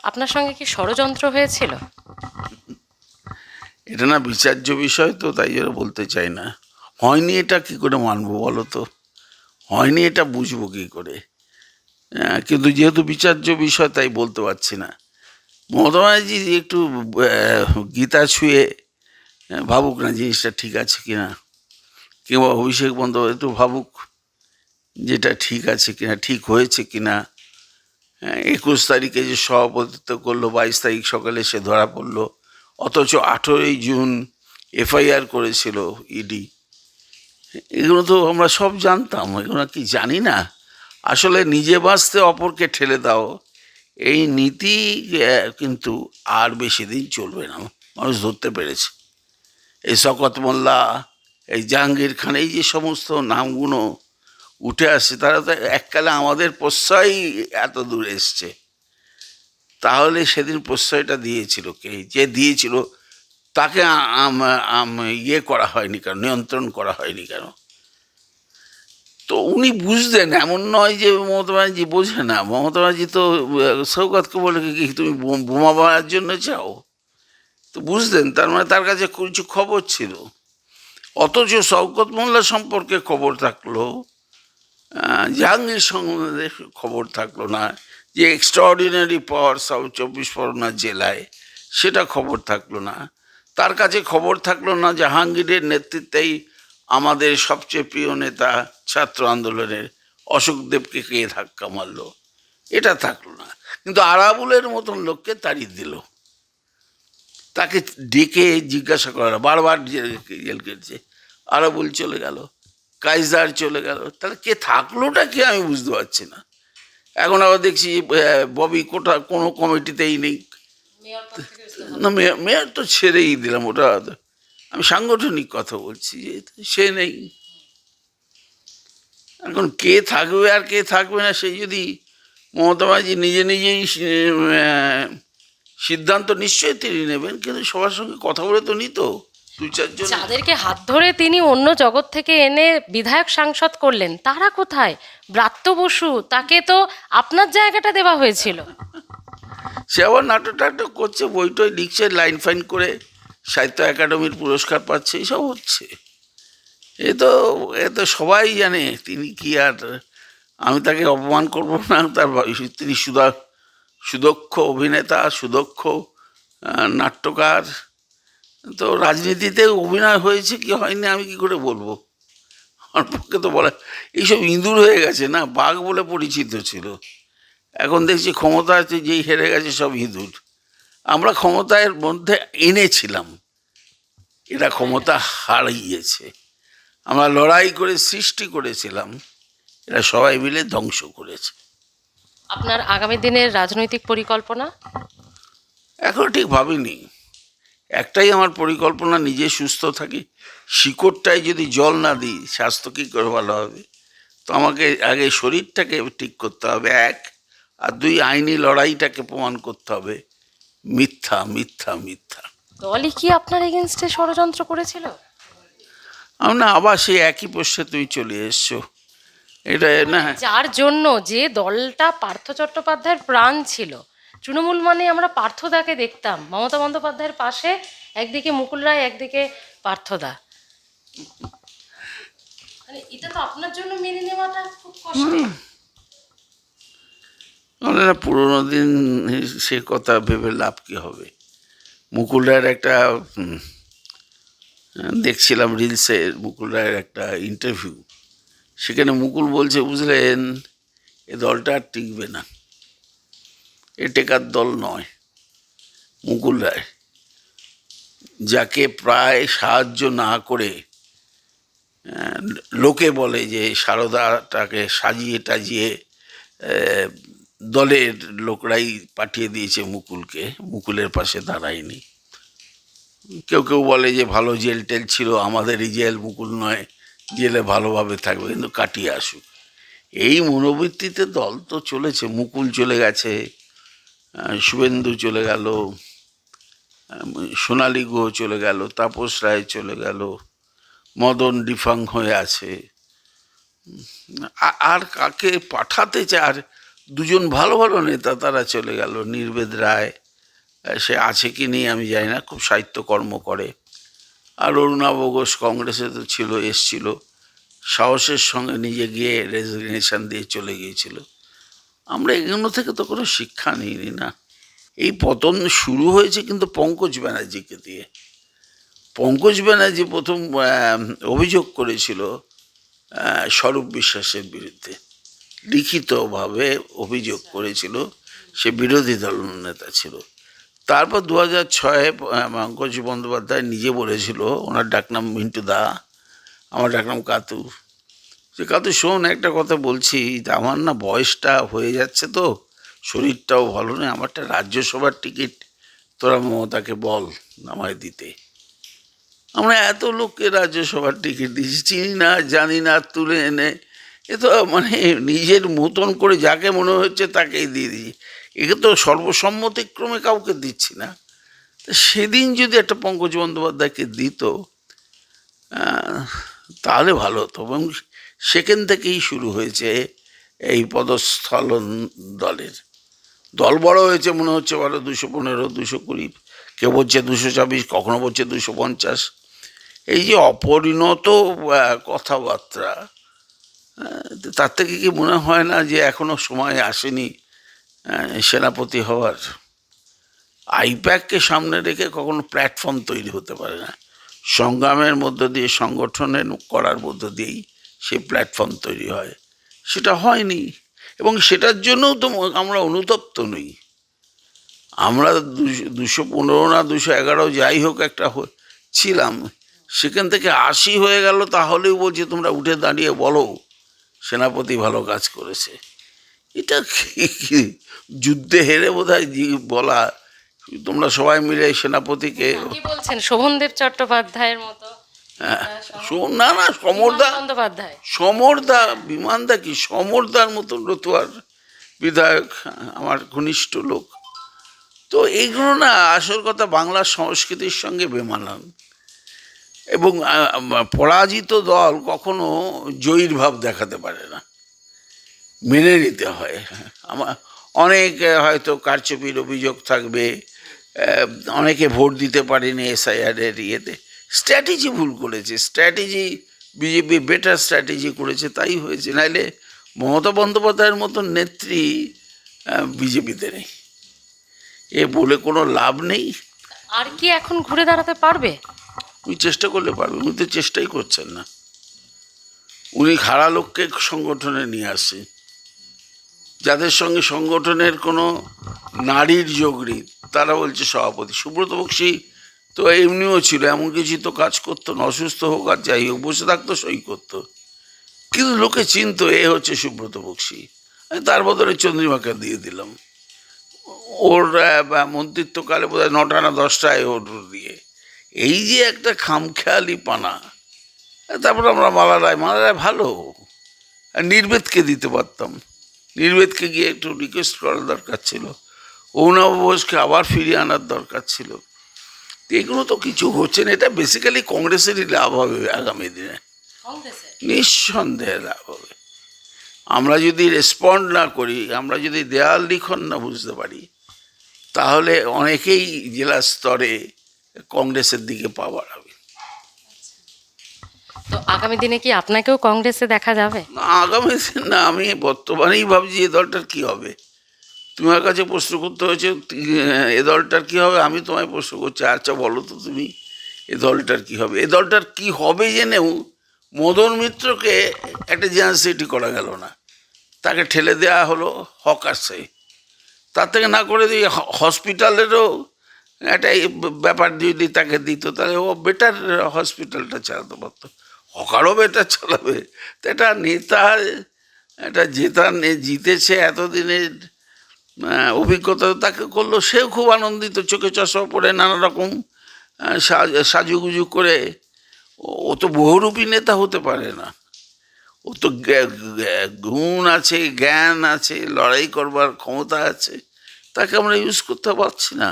আপনার সঙ্গে কি ষড়যন্ত্র হয়েছিল? এটা না বিচার্য বিষয়, তো তাই জন্য বলতে চাই না। হয়নি এটা কি করে মানবো বলো তো? হয়নি এটা বুঝবো কি করে? কিন্তু যেহেতু বিচার্য বিষয় তাই বলতে পারছি না। মমতা ব্যানার্জি একটু গীতা ছুঁয়ে ভাবুক না জিনিসটা ঠিক আছে কিনা, কিংবা অভিষেক বন্দ্যোপাধ্যায় একটু ভাবুক যেটা ঠিক আছে কিনা, ঠিক হয়েছে কিনা। 21 তারিখে যে সভাপতিত্ব করলো, 22 তারিখ সকালে সে ধরা পড়লো, অথচ 18ই জুন এফআইআর করেছিল ইডি। এগুলো তো আমরা সব জানতাম, এগুলো কি জানি না? আসলে নিজে বাঁচতে অপরকে ঠেলে দাও, এই নীতি কিন্তু আর বেশি দিন চলবে না। মানুষ ধরতে পেরেছে। এই শওকত মোল্লা, এই জাহাঙ্গীর খান, এই যে সমস্ত নামগুলো উঠে আসছে, তারা তো এককালে আমাদের প্রশ্রয় এত দূর এসছে। তাহলে সেদিন প্রশ্রয়টা দিয়েছিল কে? যে দিয়েছিল তাকে ইয়ে করা হয়নি কেন, নিয়ন্ত্রণ করা হয়নি কেন? তো উনি বুঝতেন, এমন নয় যে মমতা ব্যানার্জি বোঝে না। মমতা ব্যানার্জি তো শওকতকে বলে কি তুমি বোমা মারার জন্য চাও? তো বুঝতেন, তার মানে তার কাছে কিছু খবর ছিল। অথচ শওকত মোল্লা সম্পর্কে খবর থাকলো, জাহাঙ্গীর সম্বন্ধে খবর থাকলো না। যে এক্সট্রাঅর্ডিনারি পাওয়ার সাউথ 24 পরগনা জেলায়, সেটা খবর থাকলো না। তার কাছে খবর থাকলো না জাহাঙ্গীরের নেতৃত্বেই আমাদের সবচেয়ে প্রিয় নেতা ছাত্র আন্দোলনের অশোকদেবকে কে ধাক্কা মারলো, এটা থাকলো না। কিন্তু আরাবুলের মতন লোককে তাড়িয়ে দিল। তাকে ডেকে জিজ্ঞাসা করা, বারবার জেল কেটেছে। আরাবুল চলে গেল, কাইজার চলে গেল, তাহলে কে থাকলোটা কি আমি বুঝতে পারছি না। এখন আবার দেখছি ববি কোটা কোনো কমিটিতেই নেই। না, মেয়র তো ছেড়েই দিলাম, ওটা আমি সাংগঠনিক কথা বলছি, যে সে নেই। এখন কে থাকবে আর কে থাকবে না, সেই যদি মমতা ব্যানার্জি নিজে নিজেই সিদ্ধান্ত নিশ্চয়ই তিনি নেবেন, কিন্তু সবার সঙ্গে কথা বলে তো নিত দুই চারজন। যাদেরকে হাত ধরে তিনি অন্য জগৎ থেকে এনে বিধায়ক সাংসদ করলেন, তারা কোথায়? ব্রাত্য বসু, তাকে তো আপনার জায়গাটা দেওয়া হয়েছিল। সে আবার নাটক টাটক করছে, বই টই লিখছে, লাইন ফাইন করে সাহিত্য একাডেমির পুরস্কার পাচ্ছে, এইসব হচ্ছে। এ তো এ তো সবাই জানে তিনি কি। আর আমি তাকে অপমান করব না, তিনি সুদক্ষ অভিনেতা, সুদক্ষ নাট্যকার। তো রাজনীতিতে অভিনয় হয়েছে কি হয়নি আমি কি করে বলবো? আমার পক্ষে তো বলা। এইসব ইঁদুর হয়ে গেছে না, বাঘ বলে পরিচিত ছিল, এখন দেখছি ক্ষমতা আছে, যেই হেরে গেছে সব ইঁদুর। আমরা ক্ষমতার মধ্যে এনেছিলাম, এরা ক্ষমতা হারিয়েছে। আমরা লড়াই করে সৃষ্টি করেছিলাম, এরা সবাই মিলে ধ্বংস করেছে। আপনার আগামী দিনের রাজনৈতিক পরিকল্পনা? এখন ঠিক ভাবিনি। একটাই আমার পরিকল্পনা, নিজে সুস্থ থাকি। শিকড়টায় যদি জল না দিই, স্বাস্থ্য কী করে ভালো হবে? তো আমাকে আগে শরীরটাকে ঠিক করতে হবে, এক। আর দুই, আইনি লড়াইটাকে প্রমাণ করতে হবে মিথ্যা মিথ্যা মিথ্যা। দলই কি আপনার এগেনস্টে ষড়যন্ত্র করেছিল? আমি না, আবার সেই একই প্রশ্নে তুই চলে এসছো। এটা না, যার জন্য, যে দলটা পার্থ চট্টোপাধ্যায়ের প্রাণ ছিল, তৃণমূল মানে আমরা পার্থদাকে দেখতাম মমতা বন্দ্যোপাধ্যায়ের পাশে, একদিকে মুকুল রায়, একদিকে পার্থদা। মানে এটা তো আপনার জন্য মেনে নেওয়াটা খুব কষ্টের। মানে না, পুরোনো দিন সে কথা ভেবে লাভ কি হবে? মুকুল রায়ের একটা দেখছিলাম রিলসে, মুকুল রায়ের একটা ইন্টারভিউ। সেখানে মুকুল বলছে, বুঝলেন, এ দলটা আর টিকবে না, এ টেকার দল নয়। মুকুল রায়, যাকে প্রায় সাহায্য না করে লোকে বলে যে সারদাটাকে সাজিয়ে টাজিয়ে দলের লোকরাই পাঠিয়ে দিয়েছে মুকুলকে, মুকুলের পাশে দাঁড়ায়নি। কেউ কেউ বলে যে ভালো জেল টেল ছিল, আমাদেরই জেল, মুকুল নয়, জেলে ভালোভাবে থাকবে, কিন্তু কাটিয়ে আসুক, এই মনোবৃত্তিতে দল তো চলেছে। মুকুল চলে গেছে, শুভেন্দু চলে গেল, সোনালী গুহ চলে গেল, তাপস রায় চলে গেল, মদন ডিফাং হয়ে আছে। আর কাকে পাঠাতে চায়? আর দুজন ভালো ভালো নেতা তারা চলে গেল। নির্বেদ রায়, সে আছে কি নেই আমি জানি না, খুব সাহিত্যকর্ম করে। আর অরুণাভ ঘোষ কংগ্রেসে তো ছিল, এসছিল, সাহসের সঙ্গে নিজে গিয়ে রেজিগনেশন দিয়ে চলে গিয়েছিল। আমরা এগুলো থেকে তো কোনো শিক্ষা নিইনি না। এই পতন শুরু হয়েছে কিন্তু পঙ্কজ ব্যানার্জিকে দিয়ে। পঙ্কজ ব্যানার্জি প্রথম অভিযোগ করেছিল স্বরূপ বিশ্বাসের বিরুদ্ধে, লিখিতভাবে অভিযোগ করেছিল। সে বিরোধী দল নেতা ছিল। তারপর 2006-এ পঙ্কজ বন্দ্যোপাধ্যায় নিজে বলেছিল, ওনার ডাকনাম মিন্টু দা, আমার ডাকনাম কাতু, যে কাতু শোন একটা কথা বলছি, আমার না বয়সটা হয়ে যাচ্ছে, তো শরীরটাও ভালো নেই, আমার একটা রাজ্যসভার টিকিট তোরা মমতাকে বল আমায় দিতে। আমরা এত লোককে রাজ্যসভার টিকিট দিয়েছি, চিনি না জানি না, তুলে এনে এ তো মানে নিজের মতন করে যাকে মনে হচ্ছে তাকেই দিয়ে দিই। একে তো সর্বসম্মতিক্রমে কাউকে দিচ্ছি না। তা সেদিন যদি একটা পঙ্কজ বন্দ্যোপাধ্যায়কে দিত তাহলে ভালো হতো। এবং সেখান থেকেই শুরু হয়েছে এই পদস্থলন দলের। দল বড় হয়েছে মনে হচ্ছে, বলো 215, 220, কেউ বলছে 224, কখনো বলছে 250। এই যে অপরিণত কথাবার্তা, তার থেকে কি মনে হয় না যে এখনো সময় আসেনি সেনাপতি হওয়ার? আইপ্যাককে সামনে রেখে কখনো প্ল্যাটফর্ম তৈরি হতে পারে না। সংগ্রামের মধ্য দিয়ে, সংগঠনের করার মধ্য দিয়েই সেই প্ল্যাটফর্ম তৈরি হয়। সেটা হয়নি, এবং সেটার জন্যও তো আমরা অনুতপ্ত নই। আমরা 215 না 211 যাই হোক একটা ছিলাম, সেখান থেকে 80 হয়ে গেল, তাহলেও বলছে তোমরা উঠে দাঁড়িয়ে বলো সেনাপতি ভালো কাজ করেছে। এটা কি যুদ্ধে হেরে বোধহয় বলা, তোমরা সবাই মিলে সেনাপতিকে। কি বলছেন শোভনদেব চট্টোপাধ্যায়ের মতো? না না, সমরদা, বন্দ্যোপাধ্যায়, সমরদা, বিমানদা কি সমরদার মতন রতুয়ার বিধায়ক, আমার ঘনিষ্ঠ লোক। তো এইগুলো না আসল কথা বাংলার সংস্কৃতির সঙ্গে বেমানান। এবং পরাজিত দল কখনো জয়ীর ভাব দেখাতে পারে না, মেনে নিতে হয়। আমার অনেক হয়তো কারচুপির অভিযোগ থাকবে, অনেকে ভোট দিতে পারেনি এসআইআরের ইয়েতে, স্ট্র্যাটেজি ভুল করেছে, স্ট্র্যাটেজি বিজেপি বেটার স্ট্র্যাটেজি করেছে, তাই হয়েছে। নাইলে মমতা বন্দ্যোপাধ্যায়ের মতন নেত্রী বিজেপিতে নেই, এ বলে কোনো লাভ নেই। আর কি এখন ঘুরে দাঁড়াতে পারবে? উনি চেষ্টা করলে পারবে, উনি তো চেষ্টাই করছেন না। উনি খাড়া লোককে সংগঠনে নিয়ে আসছে, যাদের সঙ্গে সংগঠনের কোনো নারীর যোগ নেই, তারা বলছে সভাপতি। সুব্রত বক্সী তো এমনিও ছিল, এমন কিছু তো কাজ করতো না, অসুস্থ হোক আর যাই হোক বসে থাকতো, সই করতো, কিন্তু লোকে চিনতো এ হচ্ছে সুব্রত বক্সী। আমি তার বদলে চন্দ্রিমাকে দিয়ে দিলাম। ওর মন্ত্রিত্বকালে বোধ হয় 9টা না 10টায় ওর দিয়ে। এই যে একটা খামখেয়ালি পানা। তারপর আমরা মালা রায় ভালো, আর নির্বেদকে দিতে পারতাম, নির্বেদকে গিয়ে একটু রিকোয়েস্ট করার দরকার ছিল, অরুণাভ ঘোষকে আবার ফিরিয়ে আনার দরকার ছিল। এগুলো তো কিছু হচ্ছে না। এটা বেসিক্যালি কংগ্রেসেরই লাভ হবে আগামী দিনে, নিঃসন্দেহে লাভ হবে। আমরা যদি রেসপন্ড না করি, আমরা যদি দেয়াল লিখন না বুঝতে পারি, তাহলে অনেকেই জেলা স্তরে কংগ্রেসের দিকে পা বাড়াবে। তো আগামী দিনে কি আপনাকেও কংগ্রেসে দেখা যাবে? না, আগামী দিন না, আমি বর্তমানেই ভাবছি এ দলটার কী হবে। তোমার কাছে প্রশ্ন করতে হয়েছে এ দলটার কী হবে, আমি তোমায় প্রশ্ন করছি, আচ্ছা বলো তো তুমি এ দলটার কী হবে। এ দলটার কী হবে জেনেও মদন মিত্রকে একটা জেনারেসিটি করা গেল না, তাকে ঠেলে দেওয়া হলো হকার্সে। তার থেকে না করে দিয়ে হসপিটালেরও একটা ব্যাপার যদি তাকে দিত, তাহলে ও বেটার হসপিটালটা চালাতে পারতো, হকারও বেটার চালাবে। তো এটা নেতা, এটা জিতেছে এতদিনের অভিজ্ঞতা তাকে করলো, সেও খুব আনন্দিত, চোখে চশমা পরে নানা রকম সাজুগুজু করে। ও তো বহুরূপী নেতা হতে পারে না, ও তো গুণ আছে, জ্ঞান আছে, লড়াই করবার ক্ষমতা আছে, তাকে আমরা ইউজ করতে পারছি না।